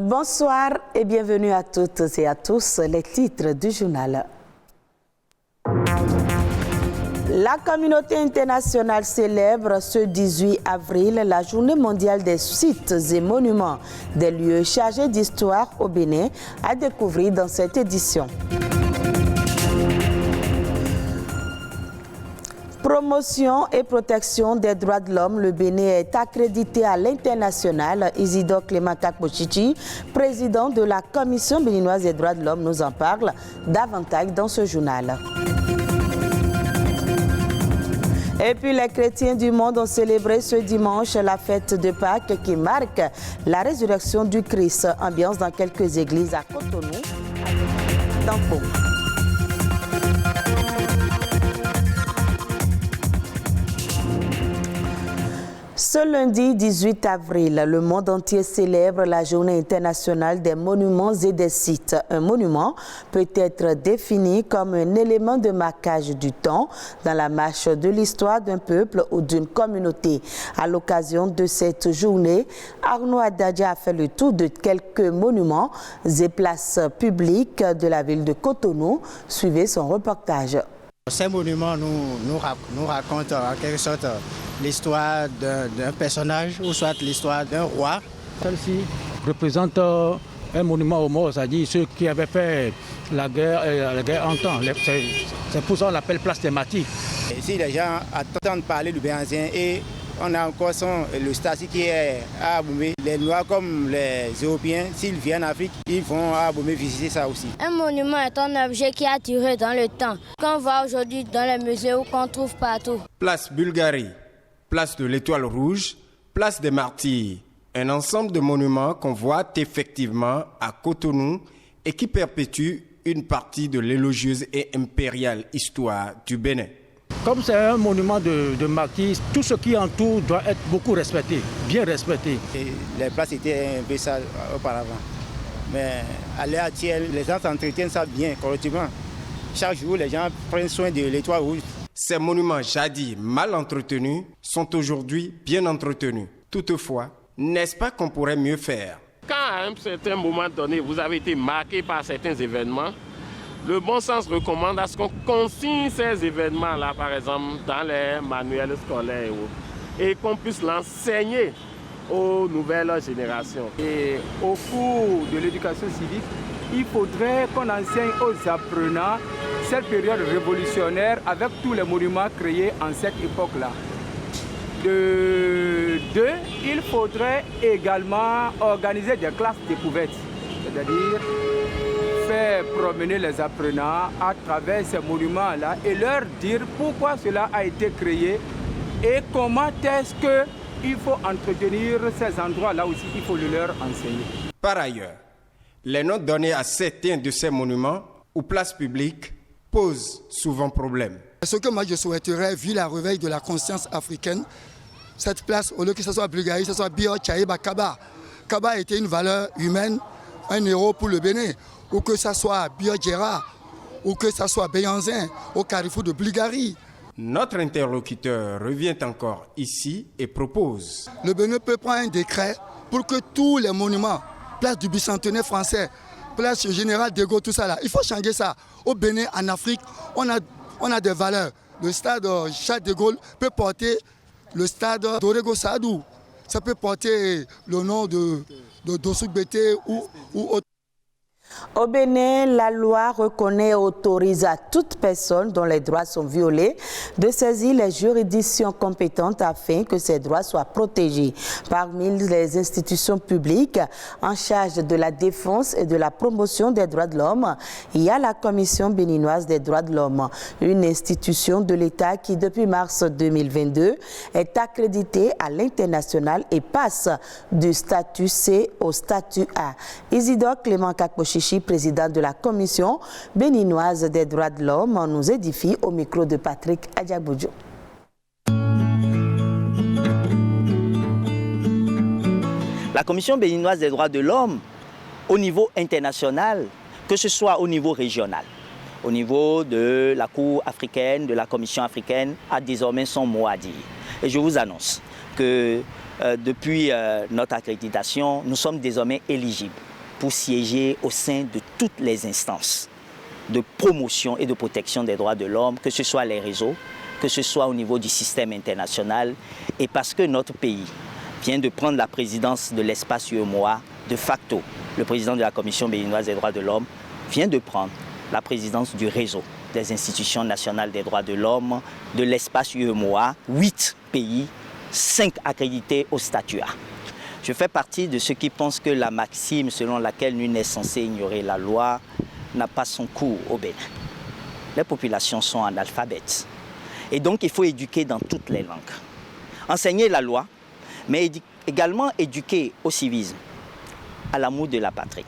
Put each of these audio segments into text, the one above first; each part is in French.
Bonsoir et bienvenue à toutes et à tous. Les titres du journal. La communauté internationale célèbre ce 18 avril la journée mondiale des sites et monuments, des lieux chargés d'histoire au Bénin, à découvrir dans cette édition. Promotion et protection des droits de l'homme, le Bénin est accrédité à l'international. Isidore Clément Kakpochichi, président de la Commission béninoise des droits de l'homme, nous en parle davantage dans ce journal. Et puis les chrétiens du monde ont célébré ce dimanche la fête de Pâques qui marque la résurrection du Christ. Ambiance dans quelques églises à Cotonou, dans Pau. Ce lundi 18 avril, le monde entier célèbre la journée internationale des monuments et des sites. Un monument peut être défini comme un élément de marquage du temps dans la marche de l'histoire d'un peuple ou d'une communauté. À l'occasion de cette journée, Arnaud Adadja a fait le tour de quelques monuments et places publiques de la ville de Cotonou. Suivez son reportage. Ces monuments nous racontent en quelque sorte l'histoire d'un personnage ou soit l'histoire d'un roi. Celle-ci représente un monument aux morts, c'est-à-dire ceux qui avaient fait la guerre en temps. C'est pour ça qu'on l'appelle place thématique. Ici, les gens attendent parler du Bénin et on a encore le Stasi qui est à Aboumé. Les Noirs comme les Européens, s'ils viennent en Afrique, ils vont à Aboumé visiter ça aussi. Un monument est un objet qui a duré dans le temps, qu'on voit aujourd'hui dans les musées ou qu'on trouve partout. Place Bulgarie, place de l'Étoile Rouge, place des Martyrs. Un ensemble de monuments qu'on voit effectivement à Cotonou et qui perpétuent une partie de l'élogieuse et impériale histoire du Bénin. Comme c'est un monument de martyrs, tout ce qui entoure doit être beaucoup respecté, bien respecté. Et les places étaient un peu ça auparavant. Mais à l'heure actuelle, les gens s'entretiennent ça bien, correctement. Chaque jour, les gens prennent soin de l'Étoile Rouge. Ces monuments jadis mal entretenus sont aujourd'hui bien entretenus. Toutefois, n'est-ce pas qu'on pourrait mieux faire? Quand à un certain moment donné, vous avez été marqué par certains événements, le bon sens recommande à ce qu'on consigne ces événements-là, par exemple, dans les manuels scolaires et qu'on puisse l'enseigner aux nouvelles générations. Et au cours de l'éducation civique, il faudrait qu'on enseigne aux apprenants cette période révolutionnaire avec tous les monuments créés en cette époque-là. De deux, il faudrait également organiser des classes découvertes, c'est-à-dire faire promener les apprenants à travers ces monuments-là et leur dire pourquoi cela a été créé et comment est-ce qu'il faut entretenir ces endroits-là aussi, il faut le leur enseigner. Par ailleurs, les noms donnés à certains de ces monuments ou places publiques posent souvent problème. Ce que moi je souhaiterais, vu la réveil de la conscience africaine, cette place, au lieu que ce soit Bulgarie, ce soit Bio, Tchaïba, Kaba. Kaba était une valeur humaine, un héros pour le Bénin. Ou que ce soit Biodjera, ou que ce soit Béanzin, au carrefour de Bulgarie. Notre interlocuteur revient encore ici et propose. Le Bénin peut prendre un décret pour que tous les monuments, place du bicentenaire français, place Général de Gaulle, tout ça là, il faut changer ça. Au Bénin, en Afrique, on a des valeurs. Le stade Charles de Gaulle peut porter le stade d'Orego Sadou. Ça peut porter le nom de Dossou Bété ou autre. Au Bénin, la loi reconnaît et autorise à toute personne dont les droits sont violés de saisir les juridictions compétentes afin que ces droits soient protégés. Parmi les institutions publiques en charge de la défense et de la promotion des droits de l'homme, il y a la Commission béninoise des droits de l'homme, une institution de l'État qui, depuis mars 2022, est accréditée à l'international et passe du statut C au statut A. Isidore Clément Kakpochichi, président de la Commission béninoise des droits de l'homme, nous édifie au micro de Patrick Adjaboudjo. La Commission béninoise des droits de l'homme au niveau international, que ce soit au niveau régional, au niveau de la Cour africaine, de la Commission africaine, a désormais son mot à dire. Et je vous annonce que depuis notre accréditation, nous sommes désormais éligibles pour siéger au sein de toutes les instances de promotion et de protection des droits de l'homme, que ce soit les réseaux, que ce soit au niveau du système international. Et parce que notre pays vient de prendre la présidence de l'espace UEMOA, de facto, le président de la Commission béninoise des droits de l'homme vient de prendre la présidence du réseau des institutions nationales des droits de l'homme de l'espace UEMOA, 8 pays, 5 accrédités au statut A. Je fais partie de ceux qui pensent que la maxime selon laquelle nul n'est censé ignorer la loi n'a pas son cours au Bénin. Les populations sont analphabètes. Et donc, il faut éduquer dans toutes les langues. Enseigner la loi, mais également éduquer au civisme, à l'amour de la patrie.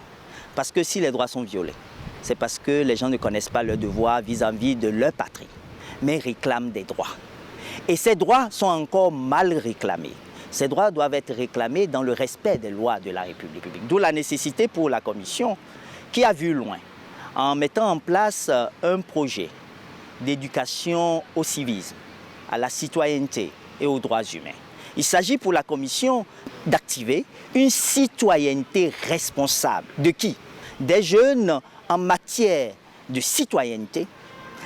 Parce que si les droits sont violés, c'est parce que les gens ne connaissent pas leurs devoirs vis-à-vis de leur patrie, mais réclament des droits. Et ces droits sont encore mal réclamés. Ces droits doivent être réclamés dans le respect des lois de la République. D'où la nécessité pour la Commission, qui a vu loin, en mettant en place un projet d'éducation au civisme, à la citoyenneté et aux droits humains. Il s'agit pour la Commission d'activer une citoyenneté responsable. De qui? Des jeunes en matière de citoyenneté,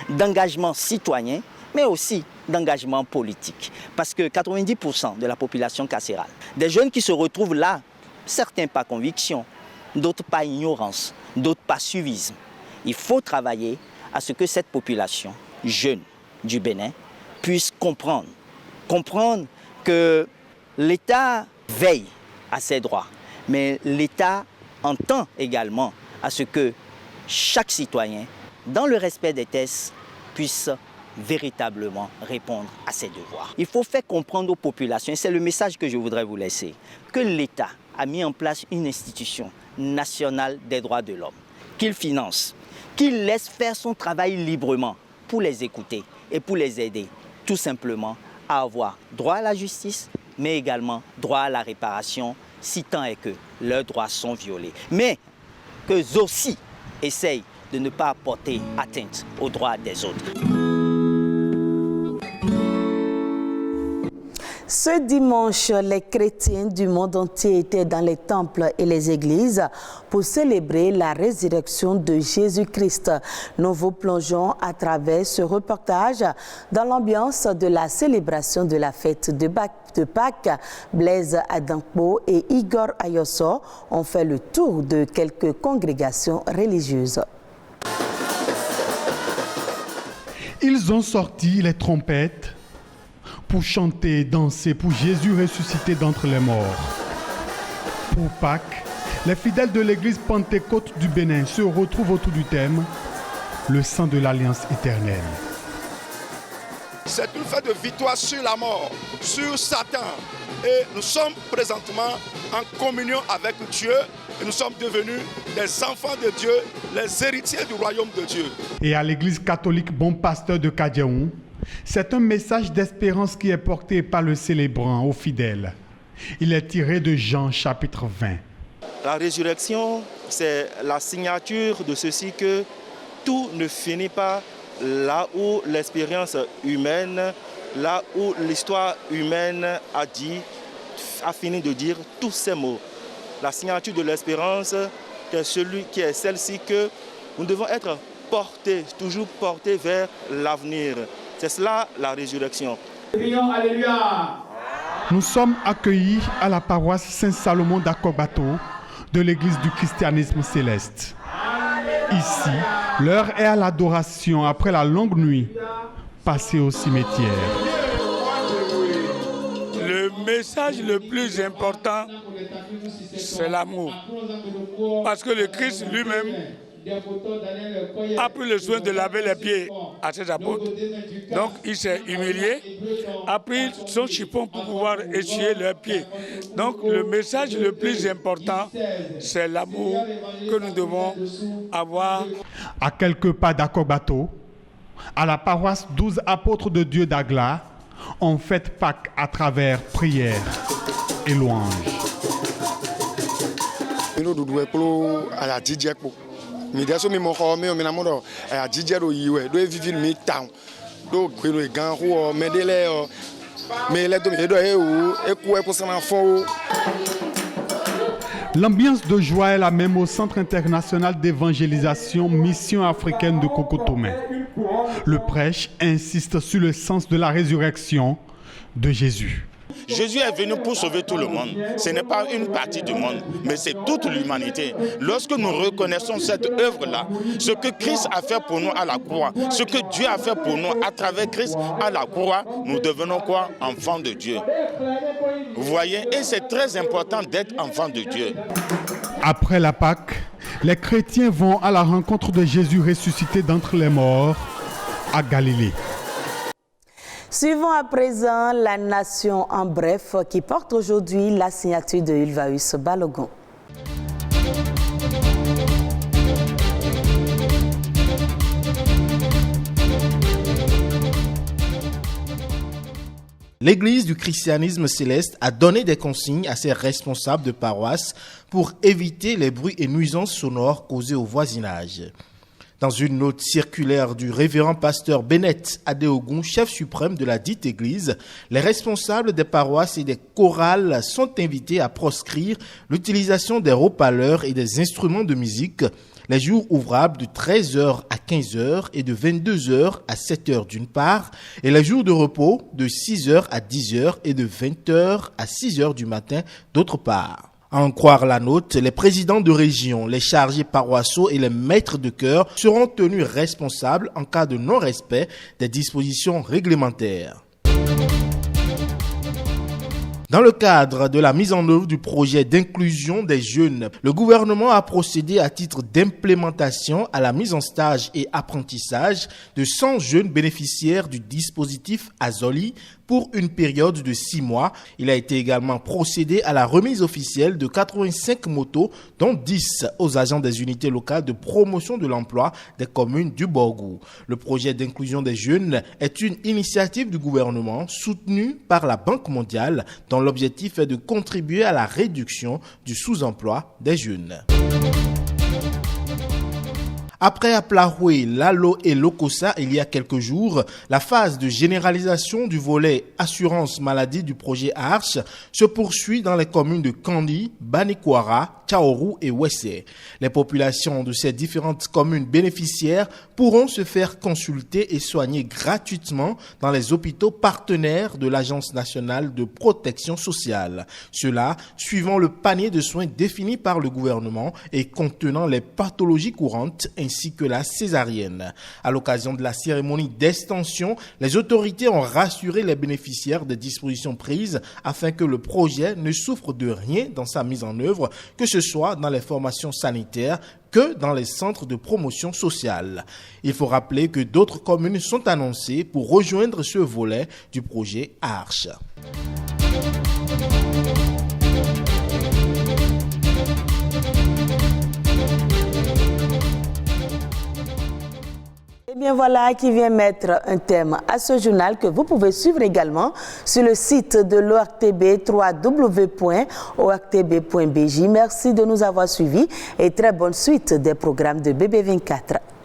d'engagement citoyen, mais aussi d'engagement politique. Parce que 90% de la population carcérale, des jeunes qui se retrouvent là, certains par conviction, d'autres par ignorance, d'autres par suivisme. Il faut travailler à ce que cette population jeune du Bénin puisse comprendre que l'État veille à ses droits, mais l'État entend également à ce que chaque citoyen, dans le respect des tests, puisse véritablement répondre à ses devoirs. Il faut faire comprendre aux populations, et c'est le message que je voudrais vous laisser, que l'État a mis en place une institution nationale des droits de l'homme, qu'il finance, qu'il laisse faire son travail librement pour les écouter et pour les aider, tout simplement à avoir droit à la justice, mais également droit à la réparation, si tant est que leurs droits sont violés. Mais qu'eux aussi essayent de ne pas porter atteinte aux droits des autres. Ce dimanche, les chrétiens du monde entier étaient dans les temples et les églises pour célébrer la résurrection de Jésus-Christ. Nous vous plongeons à travers ce reportage dans l'ambiance de la célébration de la fête de Pâques. Blaise Adankpo et Igor Ayoso ont fait le tour de quelques congrégations religieuses. Ils ont sorti les trompettes pour chanter et danser pour Jésus ressuscité d'entre les morts. Pour Pâques, les fidèles de l'église Pentecôte du Bénin se retrouvent autour du thème « Le sang de l'Alliance éternelle ». C'est une fête de victoire sur la mort, sur Satan. Et nous sommes présentement en communion avec Dieu et nous sommes devenus des enfants de Dieu, les héritiers du royaume de Dieu. Et à l'église catholique Bon Pasteur de Kadjaoun, c'est un message d'espérance qui est porté par le célébrant aux fidèles. Il est tiré de Jean chapitre 20. La résurrection, c'est la signature de ceci que tout ne finit pas là où l'expérience humaine, là où l'histoire humaine a fini de dire tous ces mots. La signature de l'espérance, qui est celle-ci que nous devons être portés, toujours portés vers l'avenir. C'est cela la résurrection. Nous sommes accueillis à la paroisse Saint-Salomon d'Akobato de l'église du christianisme céleste. Ici, l'heure est à l'adoration après la longue nuit passée au cimetière. Le message le plus important, c'est l'amour. Parce que le Christ lui-même a pris le soin de laver les pieds à ses apôtres. Donc il s'est humilié, a pris son chiffon pour pouvoir essuyer leurs pieds. Donc le message le plus important, c'est l'amour que nous devons avoir. À quelques pas d'Akobato, à la paroisse 12 apôtres de Dieu d'Agla, on fête Pâques à travers prières et louanges. Nous devons à la DJ. Mais dès que nous avons à la DJ, nous devons vivre mi temps. Donc nous devons mais L'ambiance de joie est la même au Centre international d'évangélisation Mission africaine de Kokotomé. Le prêche insiste sur le sens de la résurrection de Jésus. Jésus est venu pour sauver tout le monde. Ce n'est pas une partie du monde, mais c'est toute l'humanité. Lorsque nous reconnaissons cette œuvre-là, ce que Christ a fait pour nous à la croix, ce que Dieu a fait pour nous à travers Christ à la croix, nous devenons quoi? Enfants de Dieu. Vous voyez, et c'est très important d'être enfant de Dieu. Après la Pâque, les chrétiens vont à la rencontre de Jésus ressuscité d'entre les morts à Galilée. Suivons à présent la nation en bref qui porte aujourd'hui la signature de Ulvaeus Balogun. L'Église du christianisme céleste a donné des consignes à ses responsables de paroisse pour éviter les bruits et nuisances sonores causés au voisinage. Dans une note circulaire du révérend pasteur Bennett Adeogun, chef suprême de la dite église, les responsables des paroisses et des chorales sont invités à proscrire l'utilisation des haut-parleurs et des instruments de musique les jours ouvrables de 13h à 15h et de 22h à 7h d'une part, et les jours de repos de 6h à 10h et de 20h à 6h du matin d'autre part. À en croire la note, les présidents de région, les chargés paroissiaux et les maîtres de chœur seront tenus responsables en cas de non-respect des dispositions réglementaires. Dans le cadre de la mise en œuvre du projet d'inclusion des jeunes, le gouvernement a procédé à titre d'implémentation à la mise en stage et apprentissage de 100 jeunes bénéficiaires du dispositif Azoli pour une période de 6 mois. Il a été également procédé à la remise officielle de 85 motos, dont 10 aux agents des unités locales de promotion de l'emploi des communes du Borgou. Le projet d'inclusion des jeunes est une initiative du gouvernement soutenue par la Banque mondiale dont l'objectif est de contribuer à la réduction du sous-emploi des jeunes. Après Aplaroué, Lalo et Lokossa il y a quelques jours, la phase de généralisation du volet assurance maladie du projet ARCH se poursuit dans les communes de Kandi, Banikwara, Tchaoru et Wessé. Les populations de ces différentes communes bénéficiaires pourront se faire consulter et soigner gratuitement dans les hôpitaux partenaires de l'Agence nationale de protection sociale. Cela suivant le panier de soins défini par le gouvernement et contenant les pathologies courantes ainsi que la césarienne. À l'occasion de la cérémonie d'extension, les autorités ont rassuré les bénéficiaires des dispositions prises afin que le projet ne souffre de rien dans sa mise en œuvre, que ce soit dans les formations sanitaires que dans les centres de promotion sociale. Il faut rappeler que d'autres communes sont annoncées pour rejoindre ce volet du projet ARCH. Et bien voilà qui vient mettre un thème à ce journal que vous pouvez suivre également sur le site de l'ORTB www.ortb.bj. Merci de nous avoir suivis et très bonne suite des programmes de BB24.